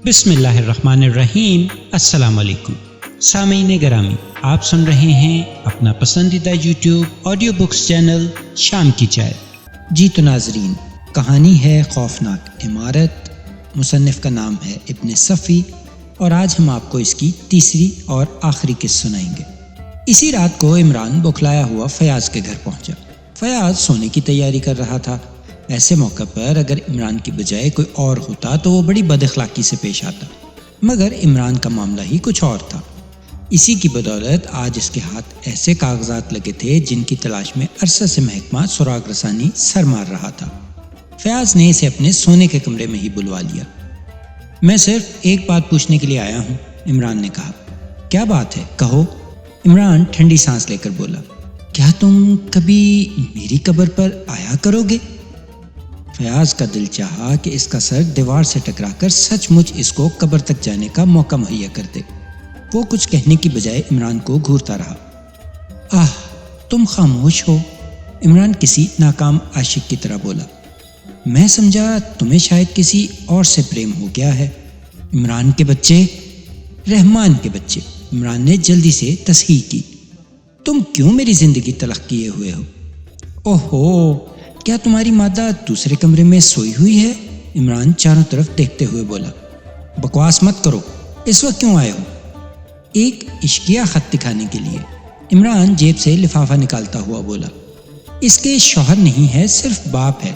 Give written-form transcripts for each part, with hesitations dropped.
بسم اللہ الرحمن الرحیم۔ السلام علیکم سامعین گرامی، آپ سن رہے ہیں اپنا پسندیدہ یوٹیوب آڈیو بکس چینل شام کی چائے۔ جی تو ناظرین، کہانی ہے خوفناک عمارت، مصنف کا نام ہے ابن صفی، اور آج ہم آپ کو اس کی تیسری اور آخری قسط سنائیں گے۔ اسی رات کو عمران بکھلایا ہوا فیاض کے گھر پہنچا۔ فیاض سونے کی تیاری کر رہا تھا۔ ایسے موقع پر اگر عمران کی بجائے کوئی اور ہوتا تو وہ بڑی بد اخلاقی سے پیش آتا، مگر عمران کا معاملہ ہی کچھ اور تھا۔ اسی کی بدولت آج اس کے ہاتھ ایسے کاغذات لگے تھے جن کی تلاش میں عرصہ سے محکمہ سراغ رسانی سر مار رہا تھا۔ فیاض نے اسے اپنے سونے کے کمرے میں ہی بلوا لیا۔ میں صرف ایک بات پوچھنے کے لیے آیا ہوں، عمران نے کہا۔ کیا بات ہے، کہو، عمران ٹھنڈی سانس لے کر بولا۔ کیا تم کبھی میری قبر پر آیا کرو گے؟ فیاض کا دل چاہا کہ اس کا سر دیوار سے ٹکرا کر سچ مچ اس کو قبر تک جانے کا موقع مہیا کر دے۔ وہ کچھ کہنے کی بجائے عمران کو گھورتا رہا۔ تم خاموش ہو، عمران کسی ناکام عاشق کی طرح بولا۔ میں سمجھا تمہیں شاید کسی اور سے پریم ہو گیا ہے۔ عمران کے بچے، رحمان کے بچے، عمران نے جلدی سے تصحیح کی۔ تم کیوں میری زندگی تلخ کیے ہوئے ہو؟ اوہو، کیا تمہاری مادہ دوسرے کمرے میں سوئی ہوئی ہے؟ عمران چاروں طرف دیکھتے ہوئے بولا۔ بکواس مت کرو، اس وقت کیوں آئے ہو؟ ایک عشقیہ خط دکھانے کے لیے، عمران جیب سے لفافہ نکالتا ہوا بولا۔ اس کے شوہر نہیں ہے، صرف باپ ہے۔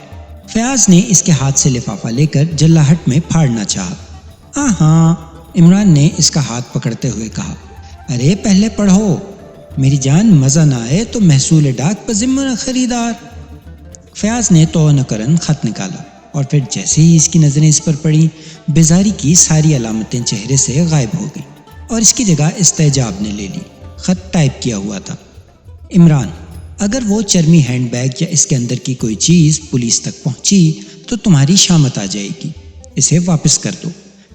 فیاض نے اس کے ہاتھ سے لفافہ لے کر جلاہٹ میں پھاڑنا چاہا۔ ہاں، عمران نے اس کا ہاتھ پکڑتے ہوئے کہا۔ ارے پہلے پڑھو، میری جان، مزہ نہ آئے تو محصول ڈاک بذمہ خریدار۔ فیاض نے تو نہ کرن خط نکالا، اور پھر جیسے ہی اس کی نظریں اس پر پڑی، بیزاری کی ساری علامتیں چہرے سے غائب ہو گئی اور اس کی جگہ استعجاب نے لے لی۔ خط ٹائپ کیا ہوا تھا۔ عمران، اگر وہ چرمی ہینڈ بیگ یا اس کے اندر کی کوئی چیز پولیس تک پہنچی تو تمہاری شامت آ جائے گی۔ اسے واپس کر دو،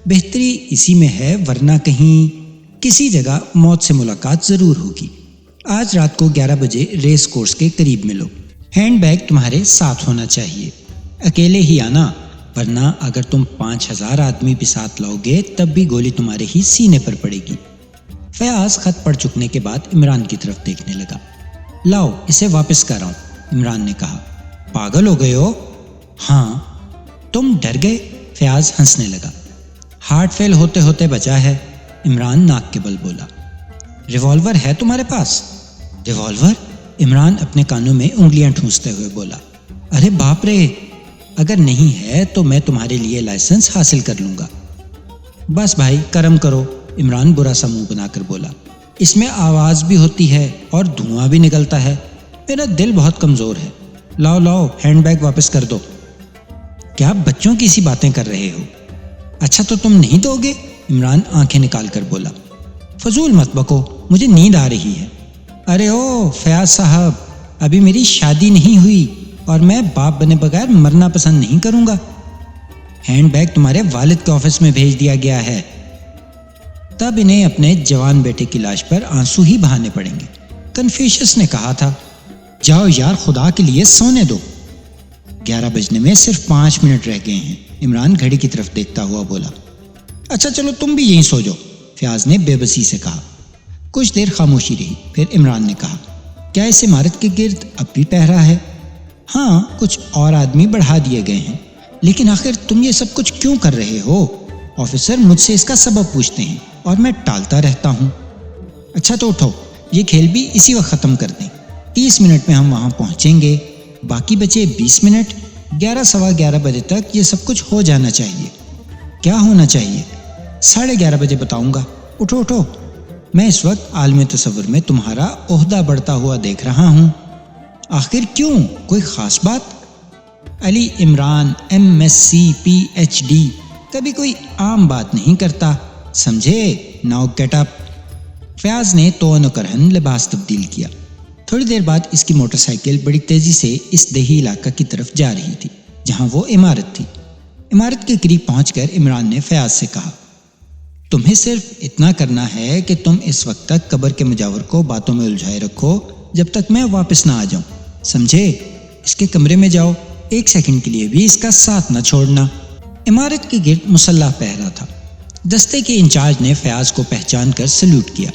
بہتری اسی میں ہے، ورنہ کہیں کسی جگہ موت سے ملاقات ضرور ہوگی۔ آج رات کو 11 بجے ریس کورس کے قریب ملو۔ ہینڈ بیگ تمہارے ساتھ ہونا چاہیے، اکیلے ہی آنا، ورنہ اگر تم 5000 آدمی بھی ساتھ لاؤ گے تب بھی گولی تمہارے ہی سینے پر پڑے گی۔ فیاض خط پڑھ چکنے کے بعد عمران کی طرف دیکھنے لگا۔ لاؤ، اسے واپس کر آؤں، عمران نے کہا۔ پاگل ہو گئے ہو؟ ہاں۔ تم ڈر گئے؟ فیاض ہنسنے لگا۔ ہارٹ فیل ہوتے ہوتے بچا ہے، عمران ناک کے بل بولا۔ ریوالور ہے تمہارے پاس؟ ریوالور؟ عمران اپنے کانوں میں انگلیاں ٹھونستے ہوئے بولا۔ ارے باپ رے، اگر نہیں ہے تو میں تمہارے لیے لائسنس حاصل کر لوں گا۔ بس بھائی، کرم کرو، عمران برا سا منہ بنا کر بولا۔ اس میں آواز بھی ہوتی ہے اور دھواں بھی نکلتا ہے، میرا دل بہت کمزور ہے۔ لاؤ لاؤ، ہینڈ بیگ واپس کر دو۔ کیا بچوں کی سی باتیں کر رہے ہو؟ اچھا تو تم نہیں دو گے؟ عمران آنکھیں نکال کر بولا۔ فضول مت بکو، مجھے نیند آ رہی ہے۔ ارے او فیاض صاحب، ابھی میری شادی نہیں ہوئی اور میں باپ بنے بغیر مرنا پسند نہیں کروں گا۔ ہینڈ بیگ تمہارے والد کے آفس میں بھیج دیا گیا ہے۔ تب انہیں اپنے جوان بیٹے کی لاش پر آنسو ہی بہانے پڑیں گے۔ کنفیوشس نے کہا تھا، جاؤ یار، خدا کے لیے سونے دو۔ 11 بجنے میں صرف 5 منٹ رہ گئے ہیں، عمران گھڑی کی طرف دیکھتا ہوا بولا۔ اچھا چلو تم بھی یہیں سو جاؤ، فیاض نے بے بسی سے کہا۔ کچھ دیر خاموشی رہی، پھر عمران نے کہا، کیا اس عمارت کے گرد اب بھی پہرا ہے؟ ہاں، کچھ اور آدمی بڑھا دیے گئے ہیں، لیکن آخر تم یہ سب کچھ کیوں کر رہے ہو؟ آفیسر مجھ سے اس کا سبب پوچھتے ہیں اور میں ٹالتا رہتا ہوں۔ اچھا تو اٹھو، یہ کھیل بھی اسی وقت ختم کر دیں۔ 30 منٹ میں ہم وہاں پہنچیں گے، باقی بچے 20 منٹ۔ 11 سوا 11 بجے تک یہ سب کچھ ہو جانا چاہیے۔ کیا ہونا چاہیے؟ 11:30 بجے بتاؤں گا۔ اٹھو اٹھو، میں اس وقت عالم تصور میں تمہارا عہدہ بڑھتا ہوا دیکھ رہا ہوں۔ آخر کیوں؟ کوئی خاص بات؟ علی عمران MSc PhD کبھی کوئی عام بات نہیں کرتا، سمجھے؟ Now get up. فیاض نے تو نہ کرہن لباس تبدیل کیا۔ تھوڑی دیر بعد اس کی موٹر سائیکل بڑی تیزی سے اس دیہی علاقہ کی طرف جا رہی تھی جہاں وہ عمارت تھی۔ عمارت کے قریب پہنچ کر عمران نے فیاض سے کہا، تمہیں صرف اتنا کرنا ہے کہ تم اس وقت تک قبر کے مجاور کو باتوں میں الجھائے رکھو جب تک میں واپس نہ آ جاؤں، سمجھے؟ اس کے کمرے میں جاؤ، 1 سیکنڈ کے لیے بھی اس کا ساتھ نہ چھوڑنا۔ عمارت کے گرد مسلح پہرا تھا، دستے کے انچارج نے فیاض کو پہچان کر سلوٹ کیا۔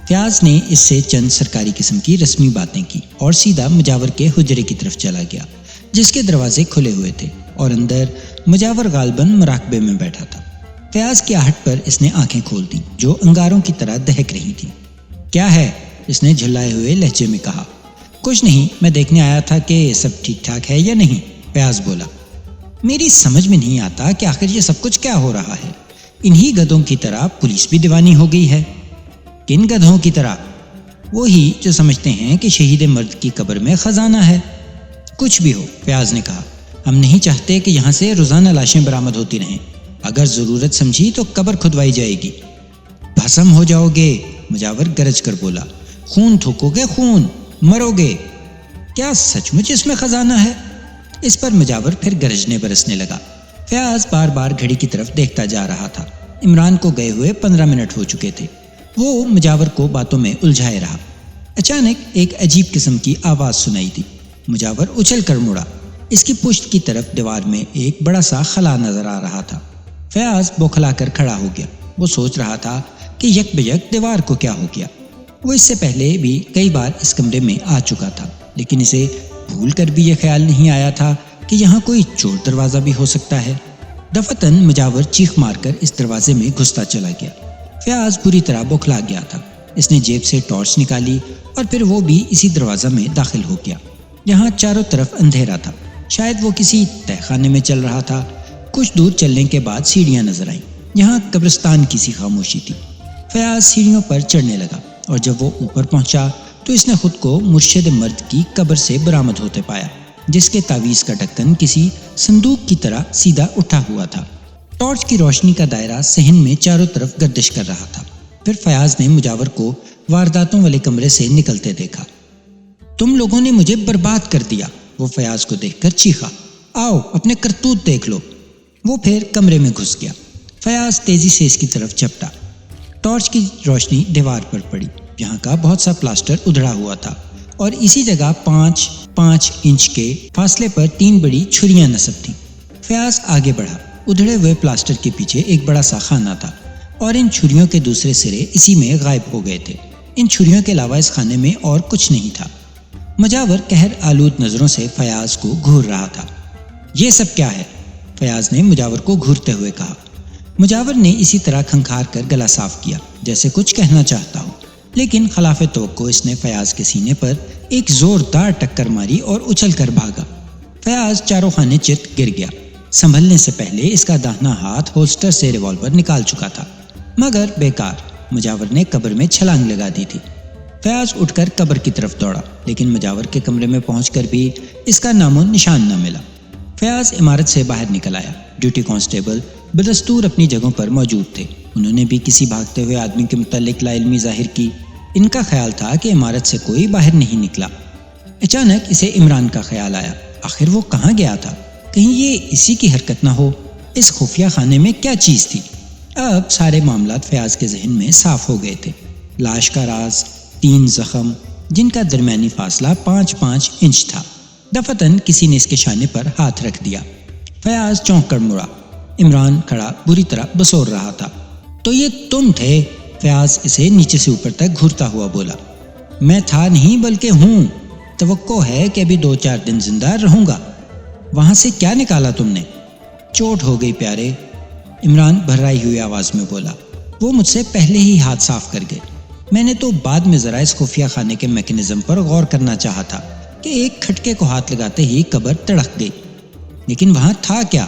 فیاض نے اس سے چند سرکاری قسم کی رسمی باتیں کی اور سیدھا مجاور کے حجرے کی طرف چلا گیا، جس کے دروازے کھلے ہوئے تھے اور اندر مجاور غالباً مراقبے میں بیٹھا تھا۔ فیاض کی آہٹ پر اس نے آنکھیں کھول دیں جو انگاروں کی طرح دہک رہی تھیں۔ کیا ہے؟ اس نے جھلائے ہوئے لہجے میں کہا۔ کچھ نہیں، میں دیکھنے آیا تھا کہ سب ٹھیک ٹھاک ہے یا نہیں، فیاض بولا۔ میری سمجھ میں نہیں آتا کہ آخر یہ سب کچھ کیا ہو رہا ہے۔ انہی گدھوں کی طرح پولیس بھی دیوانی ہو گئی ہے۔ کن گدھوں کی طرح؟ وہی جو سمجھتے ہیں کہ شہید مرد کی قبر میں خزانہ ہے۔ کچھ بھی ہو، فیاض نے کہا، ہم نہیں چاہتے کہ یہاں سے روزانہ لاشیں برآمد ہوتی رہیں۔ اگر ضرورت سمجھی تو قبر کھدوائی جائے گی۔ بھسم ہو جاؤ گے، مجاور گرج کر بولا۔ خون تھوکو گے، خون، مرو گے۔ کیا سچ مچ اس میں خزانہ ہے؟ اس پر مجاور پھر گرجنے برسنے لگا۔ فیاض بار بار گھڑی کی طرف دیکھتا جا رہا تھا۔ عمران کو گئے ہوئے 15 منٹ ہو چکے تھے۔ وہ مجاور کو باتوں میں الجھائے رہا۔ اچانک ایک عجیب قسم کی آواز سنائی دی۔ مجاور اچھل کر مڑا۔ اس کی پشت کی طرف دیوار میں ایک بڑا سا خلا نظر آ رہا تھا۔ فیاض بوکھلا کر کھڑا ہو گیا۔ وہ سوچ رہا تھا کہ یک بیک دیوار کو کیا ہو گیا۔ وہ اس سے پہلے بھی کئی بار اس کمرے میں آ چکا تھا، لیکن اسے بھول کر بھی یہ خیال نہیں آیا تھا کہ یہاں کوئی چور دروازہ بھی ہو سکتا ہے۔ دفتن مجاور چیخ مار کر اس دروازے میں گھستا چلا گیا۔ فیاض بری طرح بوکھلا گیا تھا۔ اس نے جیب سے ٹارچ نکالی اور پھر وہ بھی اسی دروازہ میں داخل ہو گیا۔ یہاں چاروں طرف اندھیرا تھا، شاید وہ کسی تہہ خانے میں چل رہا تھا۔ کچھ دور چلنے کے بعد سیڑھیاں نظر آئیں۔ یہاں قبرستان کی سی خاموشی تھی۔ فیاض سیڑھیوں پر چڑھنے لگا اور جب وہ اوپر پہنچا تو اس نے خود کو مرشد مرد کی قبر سے برآمد ہوتے پایا، جس کے تعویذ کا ڈھکن کسی صندوق کی طرح سیدھا اٹھا ہوا تھا۔ ٹارچ کی روشنی کا دائرہ صحن میں چاروں طرف گردش کر رہا تھا۔ پھر فیاض نے مجاور کو وارداتوں والے کمرے سے نکلتے دیکھا۔ تم لوگوں نے مجھے برباد کر دیا، وہ فیاض کو دیکھ کر چیخا۔ آؤ اپنے کرتوت دیکھ لو۔ وہ پھر کمرے میں گھس گیا۔ فیاض تیزی سے اس کی طرف جھپٹا۔ ٹارچ کی روشنی دیوار پر پڑی۔ یہاں کا بہت سا پلاسٹر ادھڑا ہوا تھا اور اسی جگہ 5 انچ کے فاصلے پر 3 بڑی چھریاں نصب تھیں۔ فیاض آگے بڑھا۔ ادھڑے ہوئے پلاسٹر کے پیچھے ایک بڑا سا خانہ تھا اور ان چھریوں کے دوسرے سرے اسی میں غائب ہو گئے تھے۔ ان چھریوں کے علاوہ اس خانے میں اور کچھ نہیں تھا۔ مجاور قہر آلود نظروں سے فیاض کو گھور رہا تھا۔ یہ سب کیا ہے؟ فیاض نے مجاور کو گھورتے ہوئے کہا۔ مجاور نے اسی طرح کھنکھار کر گلا صاف کیا جیسے کچھ کہنا چاہتا ہو، لیکن خلاف توقع اس نے فیاض کے سینے پر ایک زوردار ٹکر ماری اور اچھل کر بھاگا۔ فیاض چاروں خانے چت گر گیا۔ سنبھلنے سے پہلے اس کا داہنا ہاتھ ہولسٹر سے ریوالور نکال چکا تھا، مگر بیکار، مجاور نے قبر میں چھلانگ لگا دی تھی۔ فیاض اٹھ کر قبر کی طرف دوڑا، لیکن مجاور کے کمرے میں پہنچ کر بھی اس کا نام و نشان نہ ملا۔ فیاض عمارت سے باہر نکل آیا۔ ڈیوٹی کانسٹیبل بدستور اپنی جگہوں پر موجود تھے۔ انہوں نے بھی کسی بھاگتے ہوئے آدمی کے متعلق لا علمی ظاہر کی۔ ان کا خیال تھا کہ عمارت سے کوئی باہر نہیں نکلا۔ اچانک اسے عمران کا خیال آیا۔ آخر وہ کہاں گیا تھا؟ کہیں یہ اسی کی حرکت نہ ہو؟ اس خفیہ خانے میں کیا چیز تھی؟ اب سارے معاملات فیاض کے ذہن میں صاف ہو گئے تھے۔ لاش کا راز، 3 زخم جن کا درمیانی فاصلہ 5 انچ تھا۔ دفتن کسی نے اس کے شانے پر ہاتھ رکھ دیا۔ فیاض چونک کر مڑا۔ عمران کھڑا بری طرح بسور رہا تھا۔ تو یہ تم تھے؟ فیاض اسے نیچے سے اوپر تک گھورتا ہوا بولا۔ میں تھا نہیں بلکہ ہوں۔ توقع ہے کہ ابھی 2-4 دن زندہ رہوں گا۔ وہاں سے کیا نکالا تم نے؟ چوٹ ہو گئی پیارے، عمران بھرائی ہوئی آواز میں بولا۔ وہ مجھ سے پہلے ہی ہاتھ صاف کر گئے۔ میں نے تو بعد میں ذرا اس خفیہ خانے کے میکینزم پر غور کرنا چاہا تھا کہ ایک کھٹکے کو ہاتھ لگاتے ہی قبر تڑک گئی، لیکن وہاں تھا کیا؟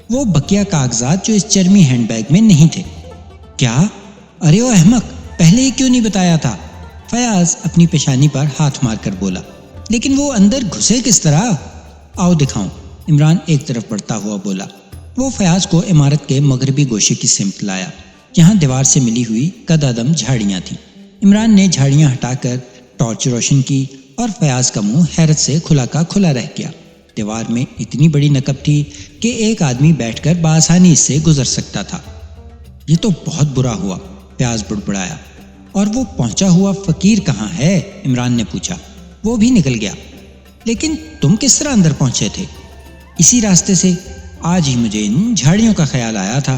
وہ بقیہ کاغذات جو اس چرمی ہینڈ بیگ میں نہیں تھے۔ کیا؟ ارے او احمق، پہلے ہی کیوں نہیں بتایا تھا؟ فیاض اپنی پیشانی پر ہاتھ مار کر بولا۔ لیکن وہ اندر گھسے کس طرح؟ آؤ دکھاؤں، عمران ایک طرف بڑھتا ہوا بولا۔ وہ فیاض کو عمارت کے مغربی گوشے کی سمت لایا۔ یہاں دیوار سے ملی ہوئی قدادم جھاڑیاں تھیں۔ عمران نے جھاڑیاں ہٹا کر ٹارچ روشن کی اور فیاض کا منہ حیرت سے کھلا کا کھلا رہ گیا۔ دیوار میں اتنی بڑی نقب تھی کہ ایک آدمی بیٹھ کر بآسانی اس سے گزر سکتا تھا۔ یہ تو بہت برا ہوا، فیاض بڑبڑایا۔ اور وہ پہنچا ہوا فقیر کہاں ہے؟ عمران نے پوچھا۔ وہ بھی نکل گیا۔ لیکن تم کس طرح اندر پہنچے تھے؟ اسی راستے سے، آج ہی مجھے ان جھاڑیوں کا خیال آیا تھا۔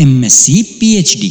MSc PhD।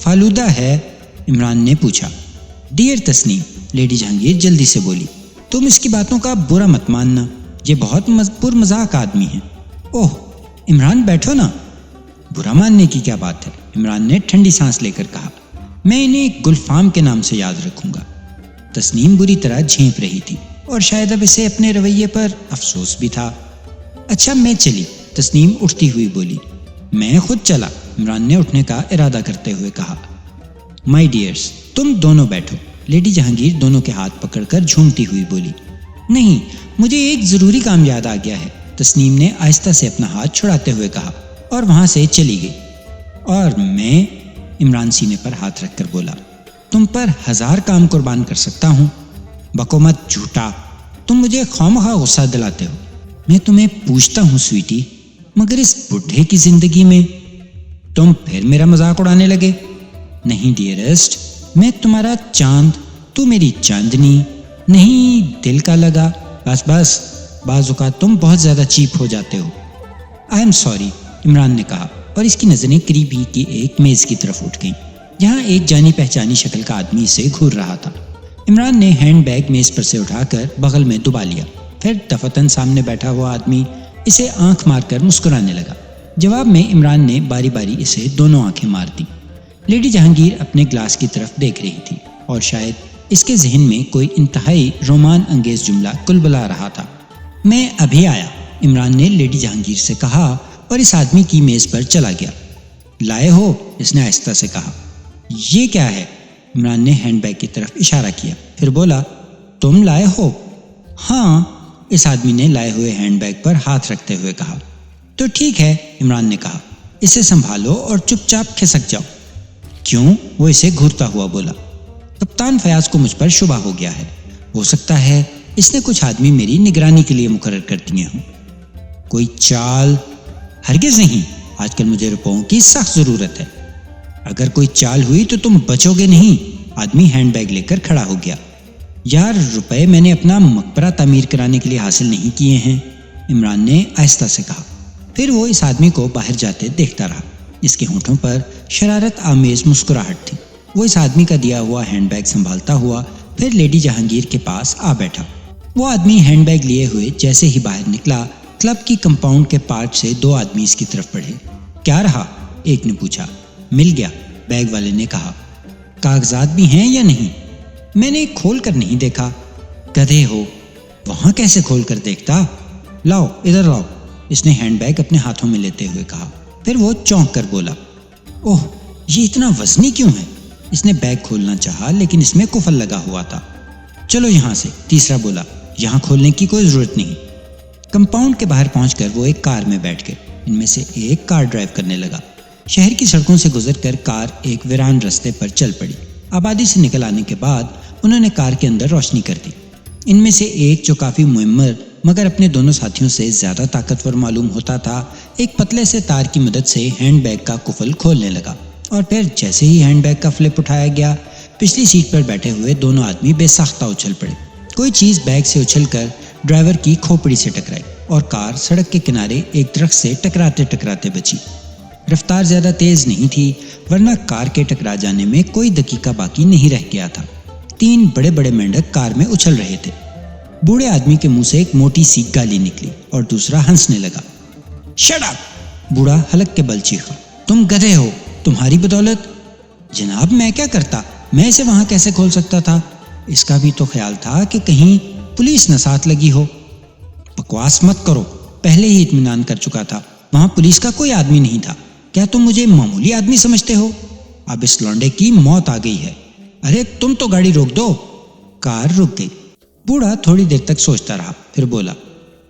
فالودہ ہے؟ عمران نے پوچھا۔ ڈیئر تسنیم، لیڈی جہانگیر جلدی سے بولی، تم اس کی باتوں کا برا مت ماننا، یہ بہت پر مذاق آدمی ہے۔ اوہ عمران بیٹھو نا۔ برا ماننے کی کیا بات ہے؟ عمران نے ٹھنڈی سانس لے کر کہا، میں انہیں گلفام کے نام سے یاد رکھوں گا۔ تسنیم بری طرح جھینپ رہی تھی اور شاید اب اسے اپنے رویے پر افسوس بھی تھا۔ اچھا میں چلی، تسنیم اٹھتی ہوئی بولی۔ میں خود چلا، عمران نے اٹھنے کا ارادہ کرتے ہوئے کہا۔ مائی ڈیئرس، تم دونوں بیٹھو، لیڈی جہانگیر دونوں کے ہاتھ پکڑ کر جھومتی ہوئی بولی۔ نہیں، مجھے ایک ضروری کام یاد آ گیا ہے، تسنیم نے آہستہ سے اپنا ہاتھ چھڑاتے ہوئے کہا اور وہاں سے چلی گئی۔ اور میں، عمران سینے پر ہاتھ رکھ کر بولا، تم پر 1000 کام قربان کر سکتا ہوں۔ بکو مت جھوٹا، تم مجھے خواہ غصہ دلاتے ہو۔ میں تمہیں پوچھتا ہوں سویٹی، مگر اس بڈھے کی زندگی میں تم پھر میرا مذاق اڑانے لگے؟ نہیں ڈیئرسٹ، میں تمہارا چاند، تو میری چاندنی، نہیں دل کا لگا۔ بس بعض اوقات تم بہت زیادہ چیپ ہو جاتے ہو۔ آئی ایم سوری، عمران نے کہا اور اس کی نظریں قریب ہی کی ایک میز کی طرف اٹھ گئیں جہاں ایک جانی پہچانی شکل کا آدمی اسے گھور رہا تھا۔ عمران نے ہینڈ بیگ میز پر سے اٹھا کر بغل میں دبا لیا، پھر دفتن سامنے بیٹھا ہوا آدمی اسے آنکھ مار کر مسکرانے لگا۔ جواب میں عمران نے باری باری اسے دونوں آنکھیں مار دی۔ لیڈی جہانگیر اپنے گلاس کی طرف دیکھ رہی تھی اور شاید اس کے ذہن میں کوئی انتہائی رومان انگیز جملہ کلبلا رہا تھا۔ میں ابھی آیا، عمران نے لیڈی جہانگیر سے کہا اور اس آدمی کی میز پر چلا گیا۔ لائے ہو؟ اس نے آہستہ سے کہا۔ یہ کیا ہے؟ عمران نے ہینڈ بیگ کی طرف اشارہ کیا، پھر بولا، تم لائے ہو؟ ہاں، اس آدمی نے لائے ہوئے ہینڈ بیگ پر ہاتھ رکھتے ہوئے کہا۔ تو ٹھیک ہے، عمران نے کہا، اسے سنبھالو اور چپ چاپ کھسک جاؤ۔ کیوں؟ وہ اسے گھورتا ہوا بولا۔ کپتان فیاض کو مجھ پر شبہ ہو گیا ہے، ہو سکتا ہے اس نے کچھ آدمی میری نگرانی کے لیے مقرر کر دیے ہوں۔ کوئی چال؟ ہرگز نہیں، آج کل مجھے روپوں کی سخت ضرورت ہے۔ اگر کوئی چال ہوئی تو تم بچو گے نہیں۔ آدمی ہینڈ بیگ لے کر کھڑا ہو گیا۔ یار، روپے میں نے اپنا مقبرہ تعمیر کرانے کے لیے حاصل نہیں کیے ہیں، عمران نے آہستہ سے کہا۔ پھر وہ اس آدمی کو باہر جاتے دیکھتا رہا۔ اس کے ہونٹوں پر شرارت آمیز مسکراہٹ تھی۔ وہ اس آدمی کا دیا ہوا ہینڈ بیگ سنبھالتا ہوا پھر لیڈی جہانگیر کے پاس آ بیٹھا۔ وہ آدمی ہینڈ بیگ لیے ہوئے جیسے ہی باہر نکلا، کلب کی کمپاؤنڈ کے پارٹ سے 2 آدمی اس کی طرف بڑھے۔ کیا رہا؟ ایک نے پوچھا۔ مل گیا، بیگ والے نے کہا۔ کاغذات بھی ہیں یا نہیں؟ میں نے کھول کر نہیں دیکھا۔ گدھے ہو، وہاں کیسے کھول کر دیکھتا؟ لاؤ ادھر لاؤ، اس نے ہینڈ بیگ اپنے ہاتھوں میں لیتے ہوئے کہا۔ پھر وہ چونک کر بولا، اوہ یہ اتنا وزنی کیوں ہے؟ اس نے بیگ کھولنا چاہا لیکن اس میں قفل لگا ہوا تھا۔ چلو یہاں سے، تیسرا بولا، یہاں کھولنے کی کوئی ضرورت نہیں۔ کمپاؤنڈ کے باہر پہنچ کر وہ ایک کار میں بیٹھ گئے۔ ان میں سے ایک کار ڈرائیو کرنے لگا۔ شہر کی سڑکوں سے گزر کر کار ایک ویران رستے پر چل پڑی۔ آبادی سے نکل آنے کے بعد انہوں نے کار کے اندر روشنی کر دی۔ ان میں سے ایک جو کافی معمر مگر اپنے دونوں ساتھیوں سے زیادہ طاقتور معلوم ہوتا تھا، ایک پتلے سے تار کی مدد سے ہینڈ بیگ کا قفل کھولنے لگا، اور پھر جیسے ہی ہینڈ بیگ کا فلپ اٹھایا گیا، پچھلی سیٹ پر بیٹھے ہوئے دونوں آدمی بے ساختہ اچھل پڑے۔ کوئی چیز بیگ سے اچھل کر ڈرائیور کی کھوپڑی سے ٹکرائی اور کار سڑک کے کنارے ایک درخت سے ٹکراتے ٹکراتے بچی۔ رفتار زیادہ تیز نہیں تھی، ورنہ کار کے ٹکرا جانے میں کوئی دقیقہ باقی نہیں رہ گیا تھا۔ 3 بڑے بڑے مینڈک کار میں اچھل رہے تھے۔ بوڑھے آدمی کے منہ سے ایک موٹی سی گالی نکلی اور دوسرا ہنسنے لگا۔ Shut up! بوڑھا حلق کے بل چیخا۔ تم گدھے ہو، تمہاری بدولت۔ جناب میں کیا کرتا، میں اسے وہاں کیسے کھول سکتا تھا؟ اس کا بھی تو خیال تھا کہ کہیں پولیس نہ ساتھ لگی ہو۔ بکواس مت کرو، پہلے ہی اطمینان کر چکا تھا، وہاں پولیس کا کوئی آدمی نہیں تھا۔ کیا تم مجھے معمولی آدمی سمجھتے ہو؟ اب اس لونڈے کی موت آ گئی ہے۔ ارے تم تو گاڑی روک دو۔ کار رک گئی۔ بوڑھا تھوڑی دیر تک سوچتا رہا، پھر بولا،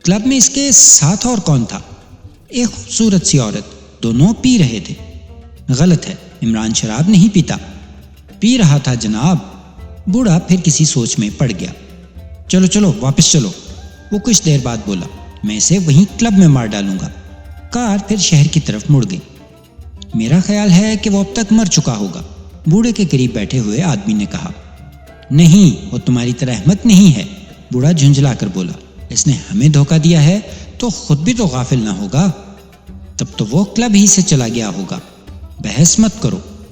کلب میں اس کے ساتھ اور کون تھا؟ ایک خوبصورت سی عورت، دونوں پی رہے تھے۔ غلط ہے، عمران شراب نہیں پیتا۔ پی رہا تھا جناب۔ بوڑھا پھر کسی سوچ میں پڑ گیا۔ چلو چلو واپس چلو، وہ کچھ دیر بعد بولا، میں اسے وہیں کلب میں مار ڈالوں گا۔ کار پھر شہر کی طرف مڑ گئی۔ میرا خیال ہے کہ وہ اب تک مر چکا ہوگا، بوڑھے کے قریب بیٹھے ہوئے آدمی نے کہا۔ نہیں، وہ تمہاری طرح احمق نہیں ہے، بوڑھا جھنجھلا کر بولا۔ اس نے ہمیں دھوکہ دیا ہے تو خود بھی تو غافل نہ ہوگا، تب تو وہ کلب ہی سے چلا گیا ہوگا۔ بحث مت کرو،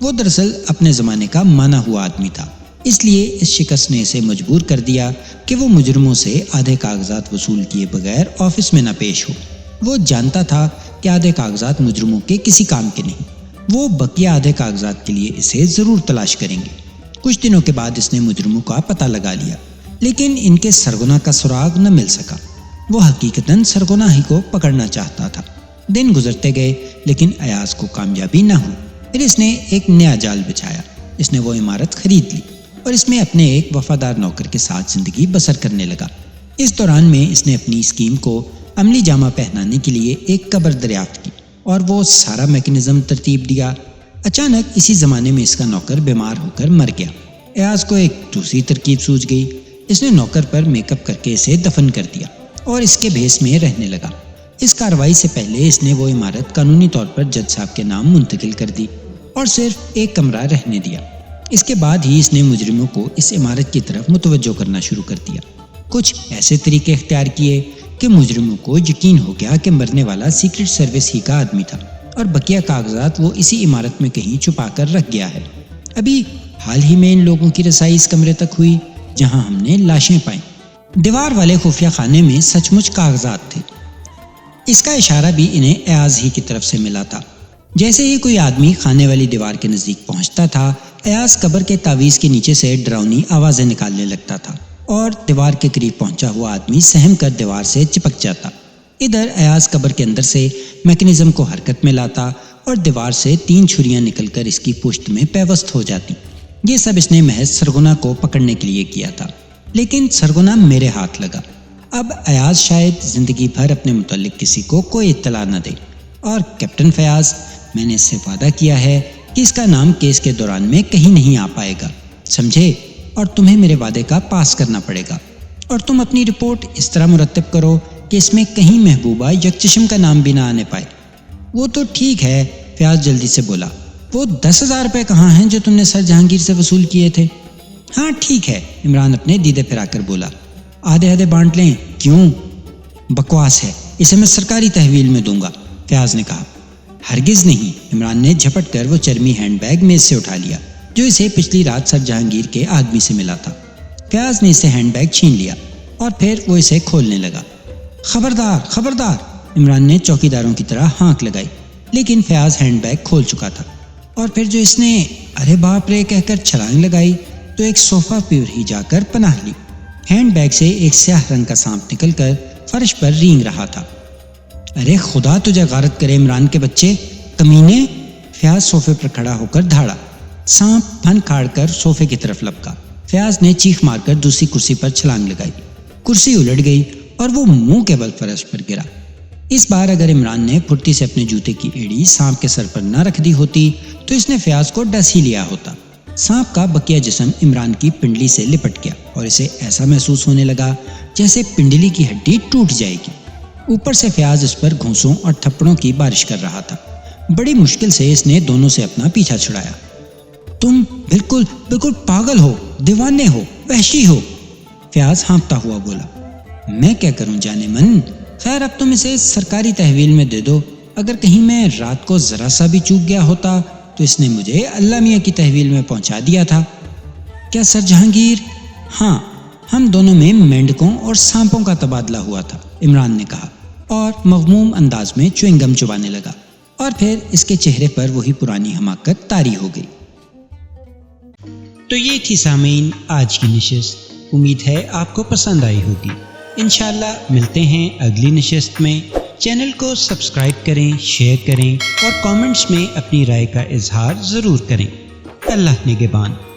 وہ دراصل اپنے زمانے کا مانا ہوا آدمی تھا، اس لیے اس شکست نے اسے مجبور کر دیا کہ وہ مجرموں سے آدھے کاغذات وصول کیے بغیر آفس میں نہ پیش ہو۔ وہ جانتا تھا کہ آدھے کاغذات مجرموں کے کسی کام کے نہیں، وہ بقیہ آدھے کاغذات کے لیے اسے ضرور تلاش کریں گے۔ کچھ دنوں کے بعد اس نے مجرموں کا پتہ لگا لیا، لیکن ان کے سرغنہ کا سراغ نہ مل سکا۔ وہ حقیقتاً سرغنہ ہی کو پکڑنا چاہتا تھا۔ دن گزرتے گئے لیکن ایاز کو کامیابی نہ ہوئی۔ پھر اس نے ایک نیا جال بچھایا۔ اس نے وہ عمارت خرید لی اور اس میں اپنے ایک وفادار نوکر کے ساتھ زندگی بسر کرنے لگا۔ اس دوران میں اس نے اپنی اسکیم کو عملی جامہ پہنانے کے لیے ایک قبر دریافت کی اور وہ سارا میکینزم ترتیب دیا۔ اچانک اسی زمانے میں اس کا نوکر بیمار ہو کر مر گیا۔ ایاز کو ایک دوسری ترکیب سوجھ گئی۔ اس نے نوکر پر میک اپ کر کے اسے دفن کر دیا اور اس کے بھیس میں رہنے لگا۔ اس کارروائی سے پہلے اس نے وہ عمارت قانونی طور پر جج صاحب کے نام منتقل کر دی اور صرف ایک کمرہ رہنے دیا۔ اس کے بعد ہی اس نے مجرموں کو اس عمارت کی طرف متوجہ کرنا شروع کر دیا۔ کچھ ایسے طریقے اختیار کیے کہ مجرموں کو یقین ہو گیا کہ مرنے والا سیکرٹ سروس ہی کا آدمی تھا اور بقیہ کاغذات وہ اسی عمارت میں کہیں چھپا کر رکھ گیا ہے۔ ابھی حال ہی میں ان لوگوں کی رسائی اس کمرے تک ہوئی جہاں ہم نے لاشیں پائیں۔ دیوار والے خفیہ خانے میں سچ مچ کاغذات تھے۔ اس کا اشارہ بھی انہیں ایاز ہی کی طرف سے ملا تھا۔ جیسے ہی کوئی آدمی خانے والی دیوار کے نزدیک پہنچتا تھا، ایاز قبر کے تعویذ کے نیچے سے ڈراؤنی آوازیں نکالنے لگتا تھا اور دیوار کے قریب پہنچا ہوا آدمی سہم کر دیوار سے چپک جاتا۔ ادھر ایاز قبر کے اندر سے میکینزم کو حرکت میں لاتا اور دیوار سے 3 چھریاں نکل کر اس کی پشت میں پیوست ہو جاتی۔ یہ سب اس نے محض سرغنہ کو پکڑنے کے لیے کیا تھا، لیکن سرغنہ میرے ہاتھ لگا۔ اب ایاز شاید زندگی بھر اپنے متعلق کسی کو کوئی اطلاع نہ دے، اور کیپٹن فیاض، میں نے اس سے وعدہ کیا ہے کہ اس کا نام کیس کے دوران میں کہیں نہیں آ پائے گا، سمجھے؟ اور تمہیں میرے وعدے کا پاس کرنا پڑے گا، اور تم اپنی رپورٹ اس طرح مرتب کرو کہ اس میں کہیں محبوبہ یکچشم کا نام بھی نہ آنے پائے۔ وہ تو ٹھیک ہے، فیاض جلدی سے بولا۔ وہ 10,000 روپے کہاں ہیں جو تم نے سر جہانگیر سے وصول کیے تھے؟ ہاں ٹھیک ہے، عمران اپنے دیدے پھرا کر بولا۔ آدھے آدھے بانٹ لیں؟ کیوں؟ بکواس ہے، اسے میں سرکاری تحویل میں دوں گا، فیاض نے کہا۔ ہرگز نہیں، عمران نے جھپٹ کر وہ چرمی ہینڈ بیگ میز سے اٹھا لیا جو اسے پچھلی رات سر جہانگیر کے آدمی سے ملا تھا۔ فیاض نے اسے ہینڈ بیگ چھین لیا اور پھر وہ اسے کھولنے لگا۔ خبردار خبردار، عمران نے چوکی داروں کی طرح ہانک لگائی، لیکن فیاض ہینڈ بیگ کھول چکا تھا۔ اور پھر جو اس نے ارے باپ رے کہہ کر چھلانگ لگائی تو ایک صوفہ پر ہی جا کر پناہ لی۔ ہینڈ بیگ سے ایک سیاہ رنگ کا سانپ نکل کر فرش پر رینگ رہا تھا۔ ارے خدا تجھے غارت کرے عمران کے بچے، کمینے! فیاض صوفے پر کھڑا ہو کر دھاڑا۔ سانپ پھن کھاڑ کر صوفے کی طرف لپکا۔ فیاض نے چیخ مار کر دوسری کرسی پر چھلانگ لگائی۔ کرسی الٹ گئی اور وہ منہ کے بل فرش پر گرا۔ اس بار اگر عمران نے پھرتی سے اپنے جوتے کی ایڑی سانپ کے سر پر نہ رکھ دی ہوتی تو اس نے فیاض کو ڈس ہی لیا ہوتا۔ سانپ کا بقیہ جسم عمران کی پنڈلی سے لپٹ گیا اور اسے ایسا محسوس ہونے لگا جیسے پنڈلی کی ہڈی ٹوٹ جائے گی۔ اوپر سے فیاض اس پر گھونسوں اور تھپڑوں کی بارش کر رہا تھا۔ بڑی مشکل سے اس نے دونوں سے اپنا پیچھا چھڑایا۔ تم بالکل پاگل ہو، دیوانے ہو، وحشی ہو، فیاض ہانپتا ہوا بولا۔ میں کیا کروں جانے من، خیر اب تم اسے سرکاری تحویل میں دے دو۔ اگر کہیں میں رات کو ذرا سا بھی چوک گیا ہوتا تو اس نے مجھے اللہ میاں کی تحویل میں پہنچا دیا تھا۔ کیا سر جہانگیر؟ ہاں، ہم دونوں میں مینڈکوں اور سانپوں کا تبادلہ ہوا تھا، عمران نے کہا اور مغموم انداز میں چوئنگم چبانے لگا، اور پھر اس کے چہرے پر وہی پرانی حماقت طاری ہو گئی۔ تو یہ تھی سامعین آج کی نشست، امید ہے آپ کو پسند آئی ہوگی۔ انشاءاللہ ملتے ہیں اگلی نشست میں۔ چینل کو سبسکرائب کریں، شیئر کریں اور کامنٹس میں اپنی رائے کا اظہار ضرور کریں۔ اللہ نگہبان۔